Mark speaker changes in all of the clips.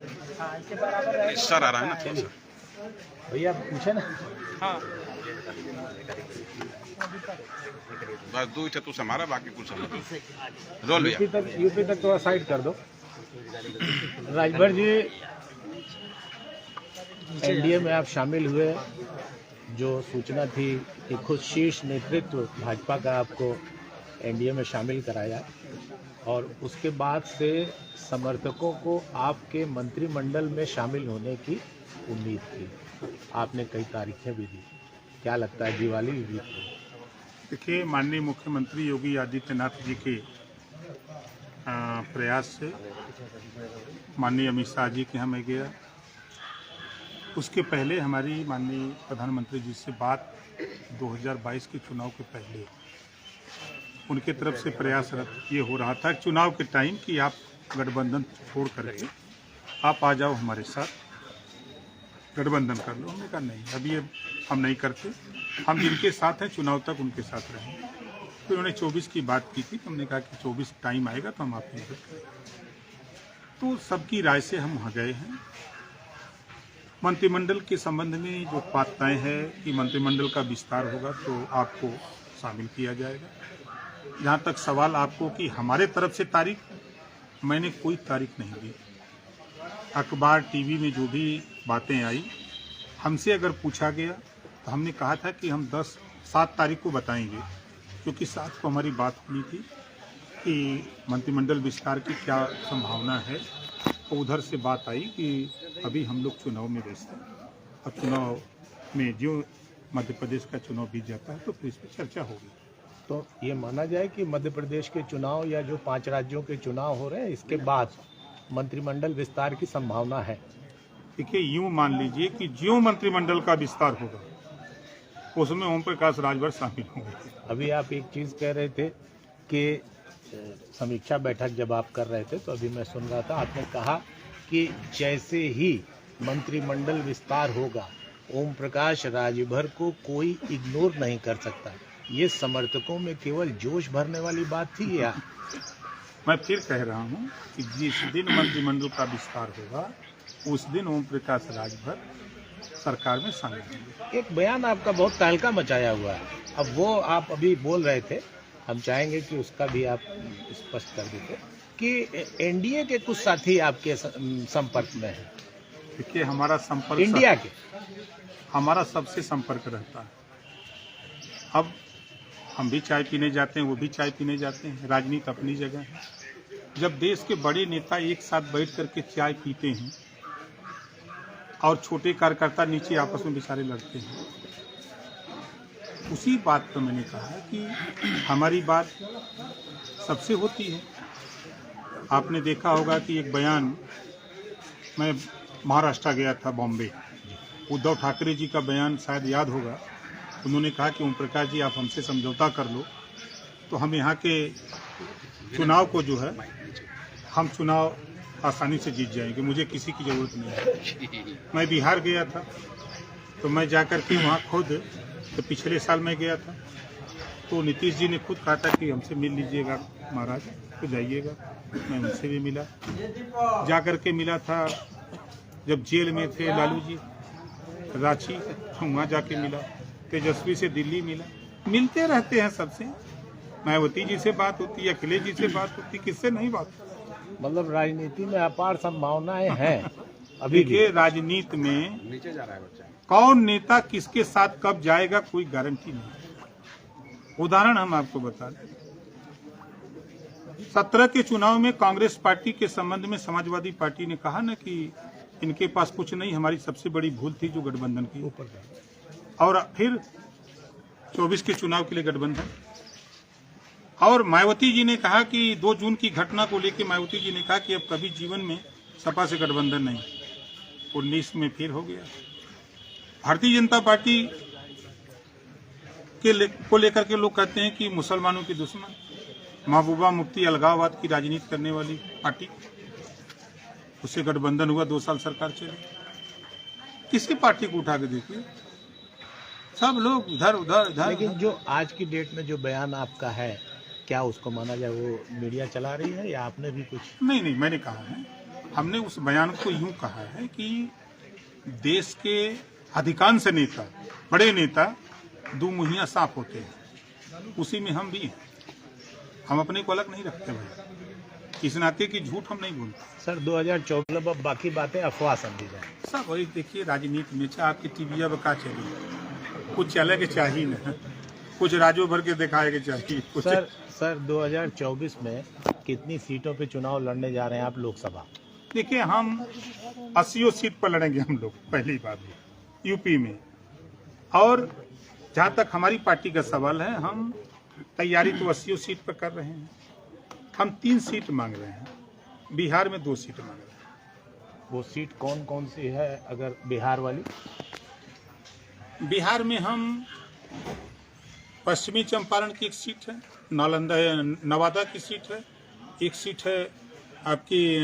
Speaker 1: Sir आ रहा है ना थोड़ा सा।
Speaker 2: भैया पूछे ना।
Speaker 1: हाँ बस दो इच्छा तू हमारा बाकी कुछ रोल भैया।
Speaker 2: यूपी तक थोड़ा साइड कर दो। राजभर जी, एनडीए में आप शामिल हुए, जो सूचना थी कि खुद शीर्ष नेतृत्व भाजपा का आपको एनडीए में शामिल कराया, और उसके बाद से समर्थकों को आपके मंत्रिमंडल में शामिल होने की उम्मीद थी। आपने कई तारीखें भी दी, क्या लगता है दिवाली भी बीत गई?
Speaker 3: देखिए, माननीय मुख्यमंत्री योगी आदित्यनाथ जी के प्रयास से माननीय अमित शाह जी के यहाँ मैं गया। उसके पहले हमारी माननीय प्रधानमंत्री जी से बात 2022 के चुनाव के पहले उनके तरफ से प्रयासरत ये हो रहा था चुनाव के टाइम कि आप गठबंधन छोड़ करके आप आ जाओ हमारे साथ, गठबंधन कर लो। हमने कहा नहीं, अभी ये हम नहीं करते, हम जिनके साथ हैं चुनाव तक उनके साथ रहेंगे। तो उन्होंने 24 की बात की थी, हमने कहा कि 24 टाइम आएगा तो हम आपकी मदद करेंगे। तो सबकी राय से हम वहाँ गए हैं। मंत्रिमंडल के संबंध में जो बात तय है कि मंत्रिमंडल का विस्तार होगा तो आपको शामिल किया जाएगा। जहाँ तक सवाल आपको कि हमारे तरफ से तारीख, मैंने कोई तारीख नहीं दी। अखबार टीवी में जो भी बातें आई, हमसे अगर पूछा गया तो हमने कहा था कि हम 7 तारीख को बताएंगे, क्योंकि 7 को हमारी बात होनी थी कि मंत्रिमंडल विस्तार की क्या संभावना है। तो उधर से बात आई कि अभी हम लोग चुनाव में व्यस्त हैं, और चुनाव में जो मध्य प्रदेश का चुनाव बीत जाता है तो फिर इस पर चर्चा होगी।
Speaker 2: तो ये माना जाए कि मध्य प्रदेश के चुनाव या जो 5 राज्यों के चुनाव हो रहे हैं, इसके बाद मंत्रिमंडल विस्तार की संभावना है?
Speaker 3: देखिए, यूँ मान लीजिए कि जो मंत्रिमंडल का विस्तार होगा उसमें ओम प्रकाश राजभर शामिल होंगे।
Speaker 2: अभी आप एक चीज़ कह रहे थे कि समीक्षा बैठक जब आप कर रहे थे तो अभी मैं सुन रहा था, आपने कहा कि जैसे ही मंत्रिमंडल विस्तार होगा ओम प्रकाश राजभर को कोई इग्नोर नहीं कर सकता। ये समर्थकों में केवल जोश भरने वाली बात थी या?
Speaker 3: मैं फिर कह रहा हूँ कि जिस दिन मंत्रिमंडल का विस्तार होगा उस दिन ओम प्रकाश राजभर सरकार में शामिल होंगे।
Speaker 2: एक बयान आपका बहुत तहलका मचाया हुआ है, अब वो आप अभी बोल रहे थे, हम चाहेंगे कि उसका भी आप स्पष्ट कर देते कि एनडीए के कुछ साथी आपके संपर्क में हैं।
Speaker 3: देखिए, हमारा संपर्क
Speaker 2: इंडिया के
Speaker 3: हमारा सबसे संपर्क रहता है। अब हम भी चाय पीने जाते हैं, वो भी चाय पीने जाते हैं, राजनीति अपनी जगह है। जब देश के बड़े नेता एक साथ बैठ करके चाय पीते हैं और छोटे कार्यकर्ता नीचे आपस में बेचारे लड़ते हैं, उसी बात पर मैंने कहा कि हमारी बात सबसे होती है। आपने देखा होगा कि एक बयान, मैं महाराष्ट्र गया था, बॉम्बे, उद्धव ठाकरे जी का बयान शायद याद होगा। उन्होंने कहा कि ओम प्रकाश जी आप हमसे समझौता कर लो तो हम यहाँ के चुनाव को जो है हम चुनाव आसानी से जीत जाएंगे, मुझे किसी की ज़रूरत नहीं है। मैं बिहार गया था तो मैं जाकर के वहाँ खुद, तो पिछले साल मैं गया था तो नीतीश जी ने खुद कहा था कि हमसे मिल लीजिएगा महाराज, तो जाइएगा। मैं उनसे भी मिला, जाकर के मिला था जब जेल में थे लालू जी रांची, वहाँ जाके मिला। तेजस्वी से दिल्ली मिला, मिलते रहते हैं सबसे। मायावती जी से बात होती है, अखिलेश जी से बात होती, किससे नहीं बात।
Speaker 2: मतलब राजनीति में अपार संभावनाएं हैं अभी
Speaker 3: देखिए, राजनीति में नीचे जा रहा है बच्चा, कौन नेता किसके साथ कब जाएगा कोई गारंटी नहीं। उदाहरण हम आपको बता दें, 17 के चुनाव में कांग्रेस पार्टी के संबंध में समाजवादी पार्टी ने कहा ना कि इनके पास कुछ नहीं, हमारी सबसे बड़ी भूल थी जो गठबंधन की। और फिर 24 के चुनाव के लिए गठबंधन। और मायावती जी ने कहा कि 2 जून की घटना को लेकर मायावती जी ने कहा कि अब कभी जीवन में सपा से गठबंधन नहीं। 19 में फिर हो गया। भारतीय जनता पार्टी को लेकर के लोग कहते हैं कि मुसलमानों की दुश्मन, महबूबा मुफ्ती अलगाववाद की राजनीति करने वाली पार्टी, उससे गठबंधन हुआ, 2 साल सरकार चली। किसी पार्टी को उठा के देखिए, सब लोग इधर उधर।
Speaker 2: लेकिन जो आज की डेट में जो बयान आपका है, क्या उसको माना जाए वो मीडिया चला रही है या आपने भी कुछ?
Speaker 3: नहीं, मैंने कहा है हमने उस बयान को यूं कहा है कि देश के अधिकांश नेता, बड़े नेता दो मुहियां साफ होते हैं, उसी में हम भी हैं। हम अपने को अलग नहीं रखते भाई, इस नाते की झूठ हम नहीं बोलते।
Speaker 2: सर 2024 अब बाकी बातें अफवाह समझी जाए।
Speaker 3: सब वही देखिए, राजनीति में चाहे आपकी टीविया बका चली, कुछ चले के चाहिए न, कुछ राजो भर के दिखाए के चाहिए कुछ।
Speaker 2: सर 2024 में कितनी सीटों पे चुनाव लड़ने जा रहे हैं आप लोकसभा?
Speaker 3: देखिए, हम 80 सीट पर लड़ेंगे हम लोग, पहली बात यूपी में। और जहाँ तक हमारी पार्टी का सवाल है, हम तैयारी तो 80 सीट पर कर रहे हैं। हम 3 सीट मांग रहे हैं, बिहार में 2 सीट मांग रहे हैं।
Speaker 2: वो सीट कौन कौन सी है अगर बिहार वाली?
Speaker 3: बिहार में हम पश्चिमी चंपारण की एक सीट है, नालंदा नवादा की सीट है, एक सीट है आपकी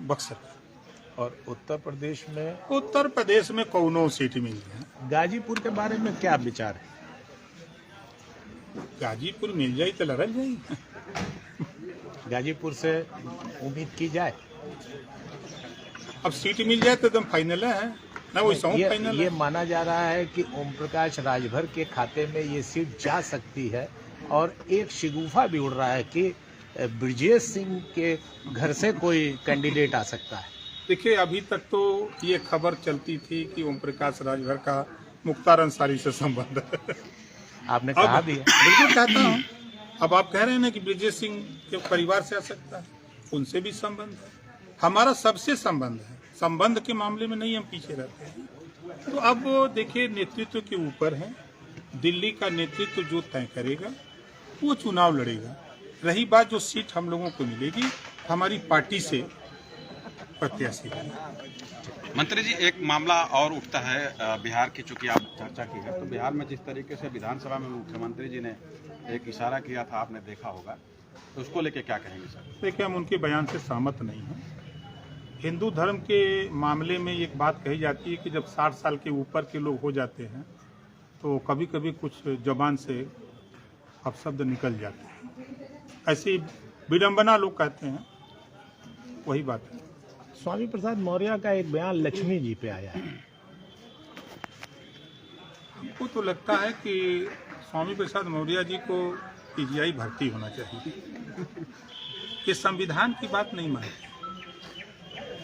Speaker 3: बक्सर की।
Speaker 2: और उत्तर प्रदेश में?
Speaker 3: उत्तर प्रदेश में कौनो सीट मिल जाए।
Speaker 2: गाजीपुर के बारे में क्या विचार है?
Speaker 3: गाजीपुर मिल जाए तो लड़ल जाए।
Speaker 2: गाजीपुर से उम्मीद की जाए?
Speaker 3: अब सीट मिल जाए तो एकदम फाइनल है ना, वो फाइनल
Speaker 2: ये माना जा रहा है कि ओम प्रकाश राजभर के खाते में ये सीट जा सकती है, और एक शिगुफा भी उड़ रहा है कि ब्रजेश सिंह के घर से कोई कैंडिडेट आ सकता है।
Speaker 3: देखिए, अभी तक तो ये खबर चलती थी कि ओम प्रकाश राजभर का मुख्तार अंसारी से संबंध है।
Speaker 2: आपने कहा भी है।
Speaker 3: बिल्कुल कहता हूँ। अब आप कह रहे हैं ना कि ब्रजेश सिंह के परिवार से आ सकता है, उनसे भी संबंध है, हमारा सबसे संबंध है। संबंध के मामले में नहीं हम पीछे रहते हैं। तो अब देखिए, नेतृत्व के ऊपर है, दिल्ली का नेतृत्व जो तय करेगा वो चुनाव लड़ेगा। रही बात जो सीट हम लोगों को मिलेगी, हमारी पार्टी से प्रत्याशी है।
Speaker 1: मंत्री जी, एक मामला और उठता है बिहार की, चूंकि आप चर्चा की है, तो बिहार में जिस तरीके से विधानसभा में मुख्यमंत्री जी ने एक इशारा किया था, आपने देखा होगा, तो उसको लेके क्या कहेंगे सर?
Speaker 3: देखिए, हम उनके बयान से सहमत नहीं हैं। हिंदू धर्म के मामले में एक बात कही जाती है कि जब 60 साल के ऊपर के लोग हो जाते हैं तो कभी कभी कुछ जबान से अपशब्द निकल जाते हैं, ऐसी विडंबना लोग कहते हैं, वही बात है।
Speaker 2: स्वामी प्रसाद मौर्य का एक बयान लक्ष्मी जी पे आया है।
Speaker 3: हमको तो लगता है कि स्वामी प्रसाद मौर्य जी को पीजीआई भर्ती होना चाहिए। ये संविधान की बात नहीं मानते।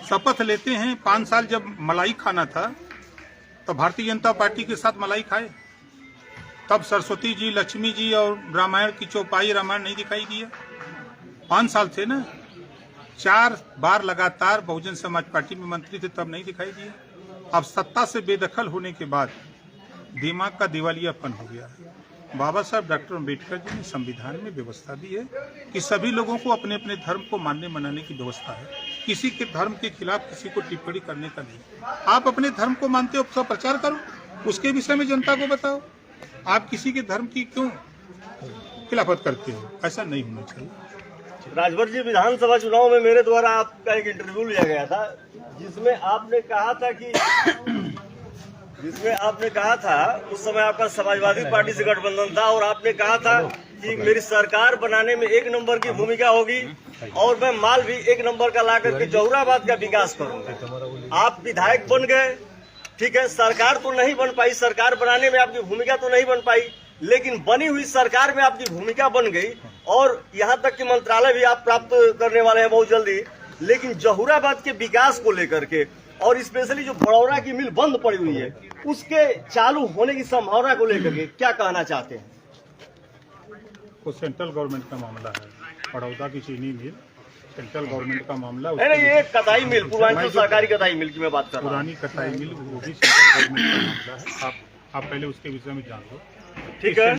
Speaker 3: शपथ लेते हैं, 5 साल जब मलाई खाना था तो भारतीय जनता पार्टी के साथ मलाई खाए, तब सरस्वती जी, लक्ष्मी जी और रामायण की चौपाई रामायण नहीं दिखाई दिया। 5 साल थे ना, 4 बार लगातार बहुजन समाज पार्टी में मंत्री थे, तब नहीं दिखाई दिया। अब सत्ता से बेदखल होने के बाद दिमाग का दिवालियापन हो गया। बाबा साहब डॉक्टर अम्बेडकर जी ने संविधान में व्यवस्था दी है कि सभी लोगों को अपने अपने धर्म को मानने मनाने की व्यवस्था है। किसी के धर्म के खिलाफ किसी को टिप्पणी करने का नहीं। आप अपने धर्म को मानते हो, उसका प्रचार करो, उसके विषय में जनता को बताओ। आप किसी के धर्म की क्यों खिलाफत करते हो? ऐसा नहीं होना चाहिए।
Speaker 4: राजभर जी, विधानसभा चुनाव में मेरे द्वारा आपका एक इंटरव्यू लिया गया था, जिसमें आपने कहा था उस समय आपका समाजवादी पार्टी से गठबंधन था, और आपने कहा था कि मेरी सरकार बनाने में 1 नंबर की भूमिका होगी और मैं माल भी 1 नंबर का लाकर के जौहराबाद का विकास करूंगा। आप विधायक बन गए, ठीक है, सरकार तो नहीं बन पाई, सरकार बनाने में आपकी भूमिका तो नहीं बन पाई, लेकिन बनी हुई सरकार में आपकी भूमिका बन गई, और यहाँ तक कि मंत्रालय भी आप प्राप्त करने वाले हैं बहुत जल्दी। लेकिन जौहराबाद के विकास को लेकर के, और स्पेशली जो बड़ौरा की मिल बंद पड़ी हुई है, उसके चालू होने की संभावना को लेकर के क्या कहना चाहते हैं?
Speaker 3: वो सेंट्रल गवर्नमेंट का मामला है। बड़ौदा की चीनी मिल सेंट्रल गवर्नमेंट का मामला।
Speaker 4: नहीं, ये कताई मिल, पूर्वांचल सहकारी कताई मिल की मैं बात कर रहा हूँ।
Speaker 3: पुरानी कताई मिल, वो भी सेंट्रल गवर्नमेंट का मामला है। आप पहले उसके विषय में जान लो,
Speaker 4: ठीक है।